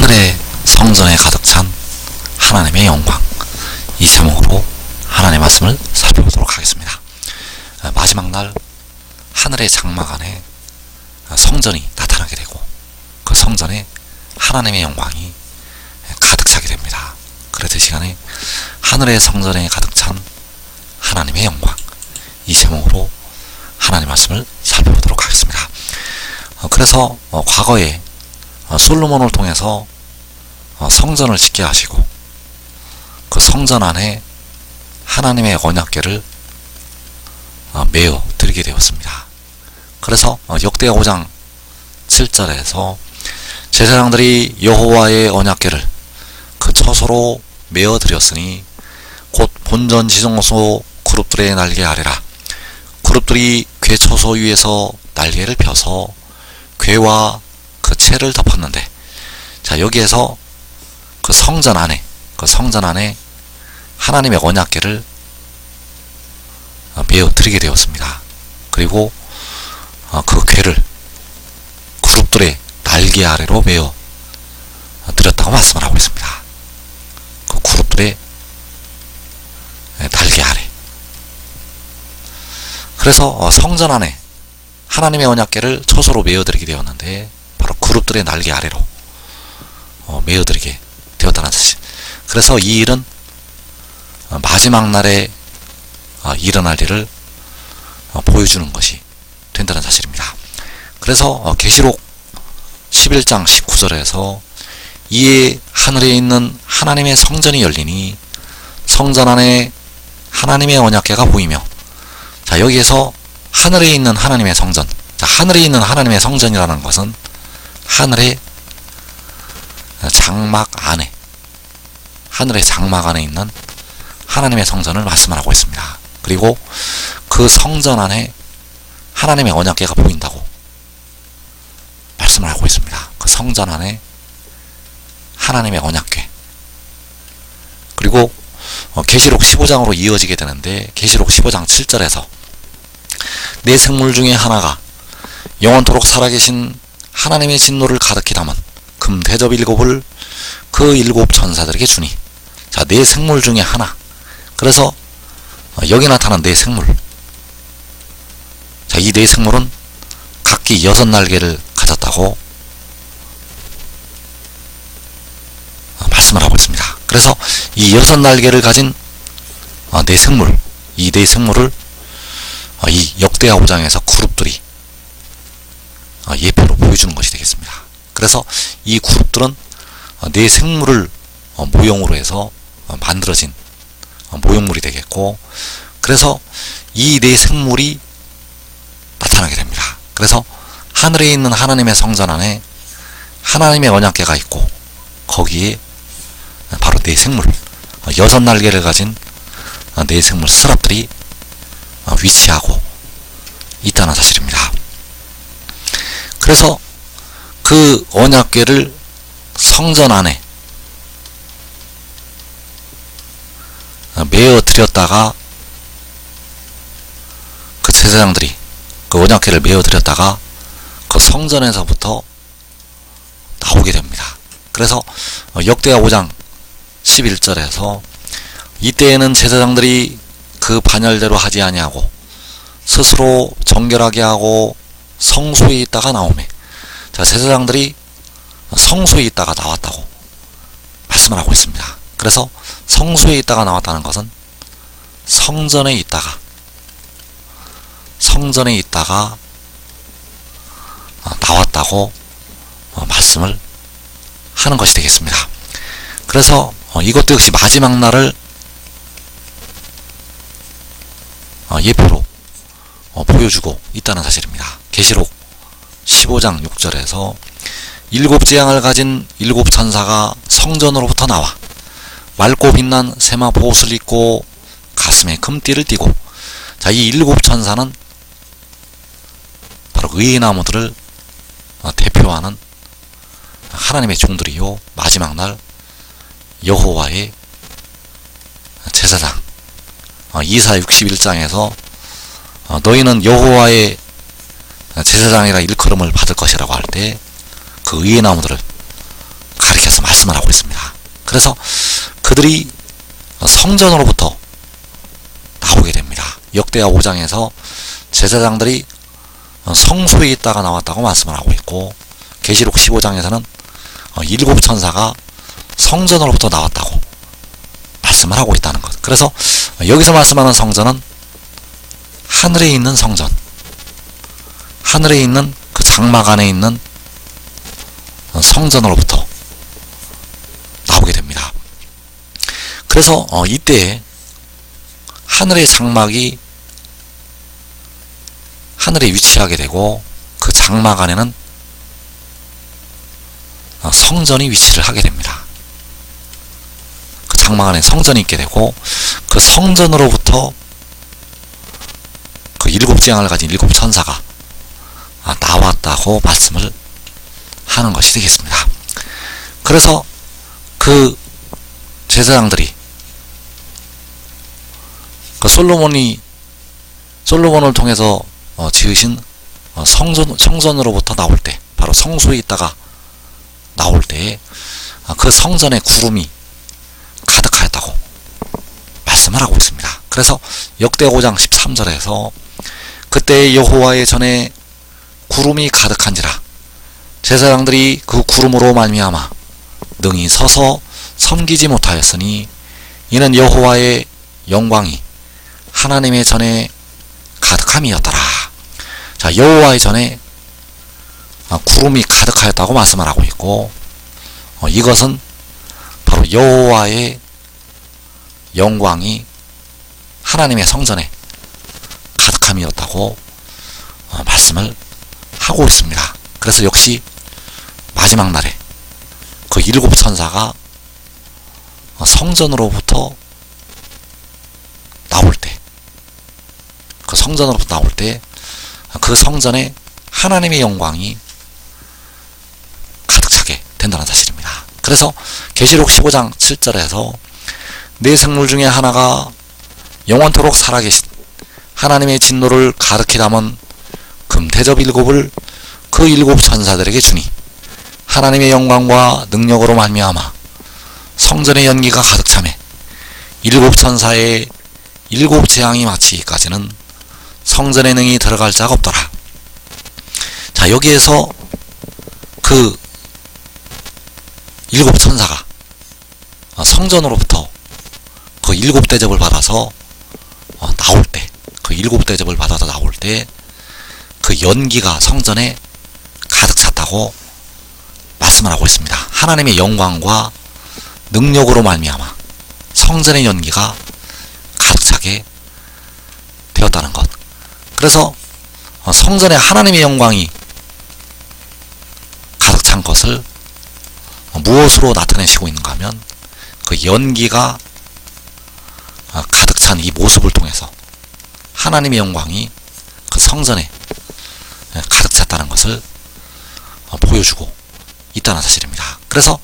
하늘의 성전에 가득 찬 하나님의 영광, 이 제목으로 하나님의 말씀을 살펴보도록 하겠습니다. 마지막 날 하늘의 장막 안에 성전이 나타나게 되고 그 성전에 하나님의 영광이 가득 차게 됩니다. 그래서 이 시간에 하늘의 성전에 가득 찬 하나님의 영광, 이 제목으로 하나님의 말씀을 살펴보도록 하겠습니다. 그래서 과거에 솔로몬을 통해서 성전을 짓게 하시고 그 성전 안에 하나님의 언약궤를 메어 드리게 되었습니다. 그래서 역대하 5장 7절에서 제사장들이 여호와의 언약궤를 그 처소로 메어 드렸으니 곧 본전 지성소 그룹들의 날개 아래라. 그룹들이 궤 처소 위에서 날개를 펴서 궤와 그 채를 덮었는데, 자, 여기에서 그 성전 안에 하나님의 언약궤를 메어 드리게 되었습니다. 그리고 그 궤를 그룹들의 날개 아래로 메어 드렸다고 말씀을 하고 있습니다. 그 그룹들의 날개 아래. 그래서 성전 안에 하나님의 언약궤를 처소로 메어 드리게 되었는데 바로 그룹들의 날개 아래로 메어 드리게 되었다는 사실. 그래서 이 일은 마지막 날에 일어날 일을 보여주는 것이 된다는 사실입니다. 그래서 계시록 11장 19절에서 이에 하늘에 있는 하나님의 성전이 열리니 성전 안에 하나님의 언약궤가 보이며, 자, 여기에서 하늘에 있는 하나님의 성전, 자, 하늘에 있는 하나님의 성전이라는 것은 하늘의 장막 안에, 하늘의 장막 안에 있는 하나님의 성전을 말씀을 하고 있습니다. 그리고 그 성전 안에 하나님의 언약궤가 보인다고 말씀을 하고 있습니다. 그 성전 안에 하나님의 언약궤. 그리고 계시록 15장으로 이어지게 되는데 계시록 15장 7절에서 네 생물 중에 하나가 영원토록 살아계신 하나님의 진노를 가득히 담은 금 대접 7을 그 7 천사들에게 주니, 자, 네 생물 중에 하나. 그래서 여기 나타난 네 생물, 자, 이 네 생물은 각기 6날개를 가졌다고 말씀을 하고 있습니다. 그래서 이 6날개를 가진 네 생물, 이 네 생물을 이 역대하 5장에서 그룹들이 예표로 보여주는 것이 되겠습니다. 그래서 이 그룹들은 네 생물을 모형으로 해서 만들어진 모형물이 되겠고, 그래서 이 네 생물이 나타나게 됩니다. 그래서 하늘에 있는 하나님의 성전 안에 하나님의 언약궤가 있고 거기에 바로 네 생물, 6날개를 가진 네 생물 스랍들이 위치하고 있다는 사실입니다. 그래서 그 언약궤를 성전 안에 메어 드렸다가 그 제사장들이 그 언약궤를 메어 드렸다가 그 성전에서부터 나오게 됩니다. 그래서 역대하 5장 11절에서 이때에는 제사장들이 그 반열대로 하지 아니하고 스스로 정결하게 하고 성소에 있다가 나오매, 자, 제사장들이 성소에 있다가 나왔다고 말씀을 하고 있습니다. 그래서 성소에 있다가 나왔다는 것은 성전에 있다가 나왔다고 말씀을 하는 것이 되겠습니다. 그래서 이것도 역시 마지막 날을 예표로 보여주고 있다는 사실입니다. 계시록 15장 6절에서 7 재앙을 가진 7 천사가 성전으로부터 나와 맑고 빛난 세마포 옷을 입고 가슴에 금띠를 띠고, 자, 이 7 천사는 바로 의의 나무들을 대표하는 하나님의 종들이요, 마지막 날 여호와의 제사장. 이사 61장에서 너희는 여호와의 제사장이라 일컬음을 받을 것이라고 할 때 그 의의 나무들을 가리켜서 말씀을 하고 있습니다. 그래서 그들이 성전으로부터 나오게 됩니다. 역대하 5장에서 제사장들이 성소에 있다가 나왔다고 말씀을 하고 있고, 계시록 15장에서는 7 천사가 성전으로부터 나왔다고 말씀을 하고 있다는 것. 그래서 여기서 말씀하는 성전은 하늘에 있는 성전, 하늘에 있는 그 장막 안에 있는 성전으로부터 나오게 됩니다. 그래서 이때 하늘의 장막이 하늘에 위치하게 되고, 그 장막 안에는 성전이 위치를 하게 됩니다. 그 장막 안에 성전이 있게 되고, 그 성전으로부터 그 7재앙을 가진 7 천사가 나왔다고 말씀을 하는 것이 되겠습니다. 그래서 그 제사장들이 그 솔로몬을 통해서 지으신 성전으로부터 나올 때, 바로 성소에 있다가 나올 때에 그 성전에 구름이 가득하였다고 말씀을 하고 있습니다. 그래서 역대 5장 13절에서 그때 여호와의 전에 구름이 가득한지라 제사장들이 그 구름으로 말미암아 능히 서서 섬기지 못하였으니 이는 여호와의 영광이 하나님의 전에 가득함이었더라. 자, 여호와의 전에 구름이 가득하였다고 말씀을 하고 있고, 이것은 바로 여호와의 영광이 하나님의 성전에 가득함이었다고 말씀을 하고 있습니다. 그래서 역시 마지막 날에 그 7 천사가 성전으로부터 나올 때, 그 성전으로부터 나올 때 그 성전에 하나님의 영광이 가득 차게 된다는 사실입니다. 그래서 계시록 15장 7절에서 네 생물 중에 하나가 영원토록 살아계신 하나님의 진노를 가득히 담은 금대접 7을 그 7 천사들에게 주니 하나님의 영광과 능력으로 말미암아 성전의 연기가 가득 차매 7 천사의 7 재앙이 마치기까지는 성전의 능히 들어갈 자가 없더라. 자, 여기에서 그 7 천사가 성전으로부터 그 7대접을 받아서 나올 때, 그 7대접을 받아서 나올 때 그 연기가 성전에 가득 찼다고 말씀을 하고 있습니다. 하나님의 영광과 능력으로 말미암아 성전의 연기가 가득 차게 되었다는 것. 그래서 성전에 하나님의 영광이 가득 찬 것을 무엇으로 나타내시고 있는가 하면 그 연기가 가득 찬 이 모습을 통해서 하나님의 영광이 그 성전에 가득 찼다는 것을 보여주고 있다는 사실입니다. 그래서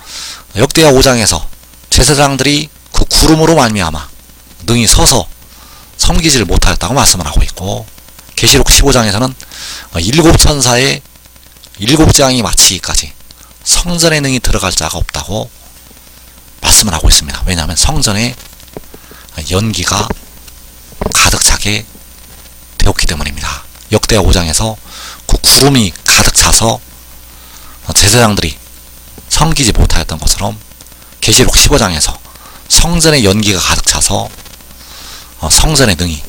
역대하 5장에서 제사장들이 그 구름으로 말미암아 능히 서서 섬기지를 못하였다고 말씀을 하고 있고, 계시록 15장에서는 7 천사의 7재앙이 마치기까지 성전에 능히 들어갈 자가 없다고 말씀을 하고 있습니다. 왜냐하면 성전에 연기가 가득 차게 되었기 때문입니다. 역대하 5장에서 그 구름이 가득 차서 제사장들이 섬기지 못하였던 것처럼 계시록 15장에서 성전에 연기가 가득 차서 성전에 능히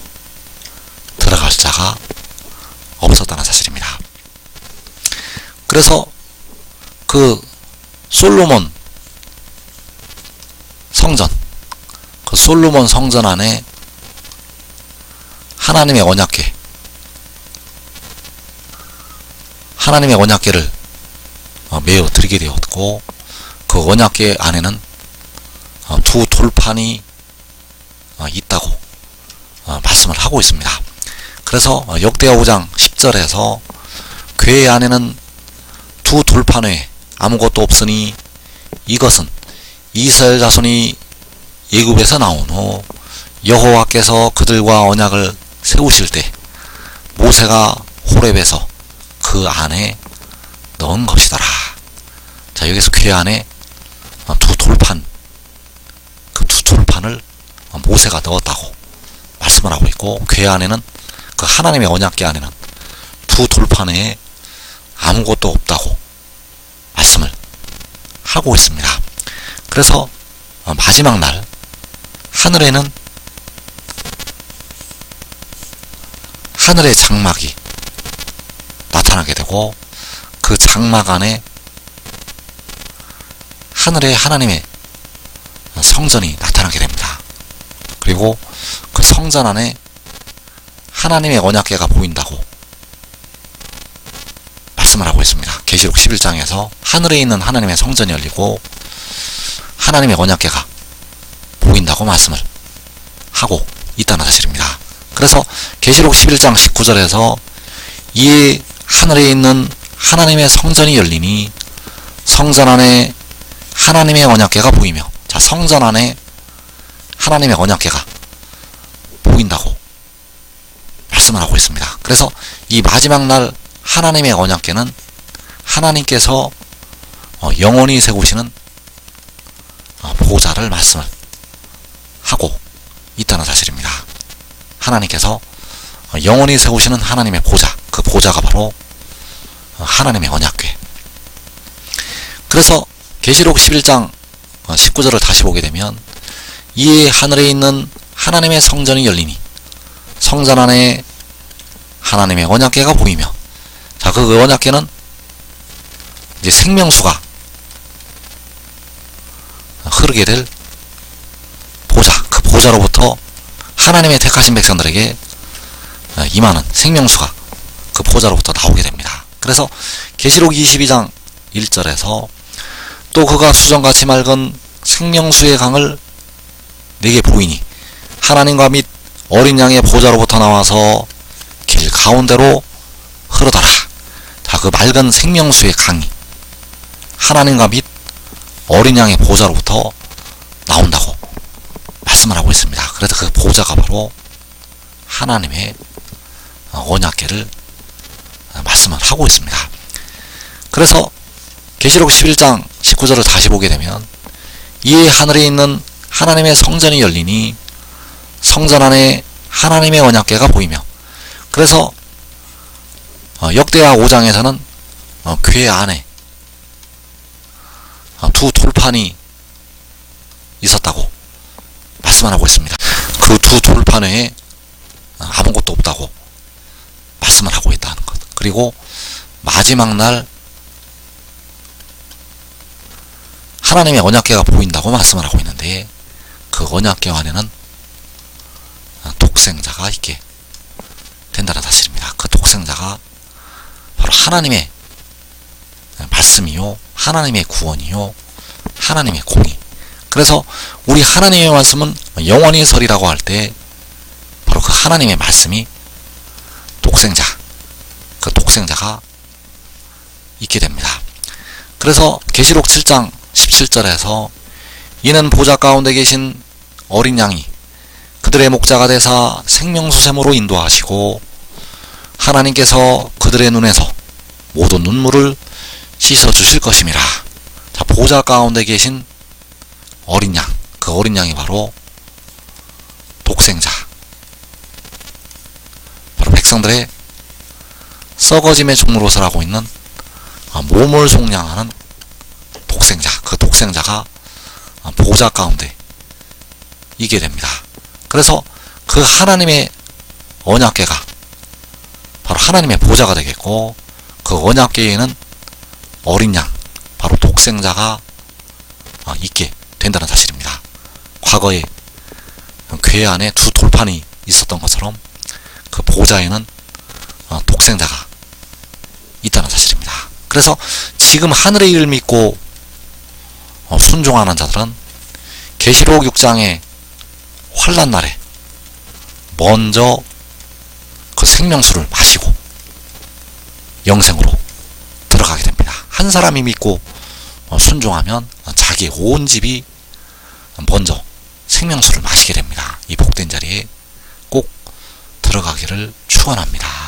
들어갈 자가 없었다는 사실입니다. 그래서 그 솔로몬 성전, 그 솔로몬 성전 안에 하나님의 언약궤를 메어 드리게 되었고, 그 언약궤 안에는 2 돌판이 있다고 말씀을 하고 있습니다. 그래서 역대하 5장 10절에서 궤 안에는 2 돌판 외에 아무것도 없으니 이것은 이스라엘 자손이 애굽에서 나온 후 여호와께서 그들과 언약을 세우실 때 모세가 호렙에서 그 안에 넣은 것이더라. 자, 여기서 궤 안에 2 모세가 넣었다고 말씀을 하고 있고, 궤 안에는, 그 하나님의 언약궤 안에는 두 돌판 외에 아무것도 없다고 말씀을 하고 있습니다. 그래서 마지막 날 하늘에는 하늘의 장막이 나타나게 되고, 그 장막 안에 하늘에 하나님의 성전이 나타나게 됩니다. 그리고 그 성전 안에 하나님의 언약궤가 보인다고 말씀을 하고 있습니다. 계시록 11장에서 하늘에 있는 하나님의 성전이 열리고 하나님의 언약궤가 보인다고 말씀을 하고 있다는 사실입니다. 그래서 계시록 11장 19절에서 이 하늘에 있는 하나님의 성전이 열리니 성전 안에 하나님의 언약궤가 보이며, 자, 성전 안에 하나님의 언약궤가 보인다고 말씀을 하고 있습니다. 그래서 이 마지막 날 하나님의 언약궤는 하나님께서 영원히 세우시는 보좌를 말씀을 하고 있다는 사실입니다. 하나님께서 영원히 세우시는 하나님의 보좌, 그 보좌가 바로 하나님의 언약궤. 그래서 계시록 11장 19절을 다시 보게 되면 이 하늘에 있는 하나님의 성전이 열리니 성전 안에 하나님의 언약궤가 보이며, 자, 그 언약궤는 이제 생명수가 흐르게 될 보좌, 그 보좌로부터 하나님의 택하신 백성들에게 임하는 생명수가 그 보좌로부터 나오게 됩니다. 그래서 계시록 22장 1절에서 또 그가 수정같이 맑은 생명수의 강을 내게 보이니 하나님과 및 어린 양의 보좌로부터 나와서 길 가운데로 흐르더라. 자, 그 맑은 생명수의 강이 하나님과 및 어린 양의 보좌로부터 나온다고 말씀을 하고 있습니다. 그래서 그 보좌가 바로 하나님의 언약궤를 말씀을 하고 있습니다. 그래서 계시록 11장 19절을 다시 보게 되면 이 하늘에 있는 하나님의 성전이 열리니 성전 안에 하나님의 언약궤가 보이며, 그래서 역대하 5장에서는 궤 안에 두 돌판이 있었다고 말씀을 하고 있습니다. 그 두 돌판 외에 아무것도 없다고 말씀을 하고 있다는 것. 그리고 마지막 날 하나님의 언약궤가 보인다고 말씀을 하고 있는데, 그 언약궤 안에는 독생자가 있게 된다는 사실입니다. 그 독생자가 바로 하나님의 말씀이요, 하나님의 구원이요, 하나님의 공의. 그래서 우리 하나님의 말씀은 영원히 서리라고 할 때 바로 그 하나님의 말씀이 독생자, 그 독생자가 있게 됩니다. 그래서 계시록 7장 17절에서 이는 보좌 가운데 계신 어린 양이 그들의 목자가 되사 생명수샘으로 인도하시고 하나님께서 그들의 눈에서 모든 눈물을 씻어주실 것임이라. 자, 보좌 가운데 계신 어린 양, 그 어린 양이 바로 독생자, 바로 백성들의 썩어짐의 종노릇을 하고 있는 몸을 속량하는 독생자, 그 독생자가 보좌 가운데 있게 됩니다. 그래서 그 하나님의 언약궤가 바로 하나님의 보좌가 되겠고, 그 언약궤에는 어린 양, 바로 독생자가 있게 된다는 사실입니다. 과거에 궤 안에 두 돌판이 있었던 것처럼 그 보좌에는 독생자가 있다는 사실입니다. 그래서 지금 하늘의 일을 믿고 순종하는 자들은 계시록 6장의 환난 날에 먼저 그 생명수를 마시고 영생으로 들어가게 됩니다. 한 사람이 믿고 순종하면 자기의 온 집이 먼저 생명수를 마시게 됩니다. 이 복된 자리에 꼭 들어가기를 축원합니다.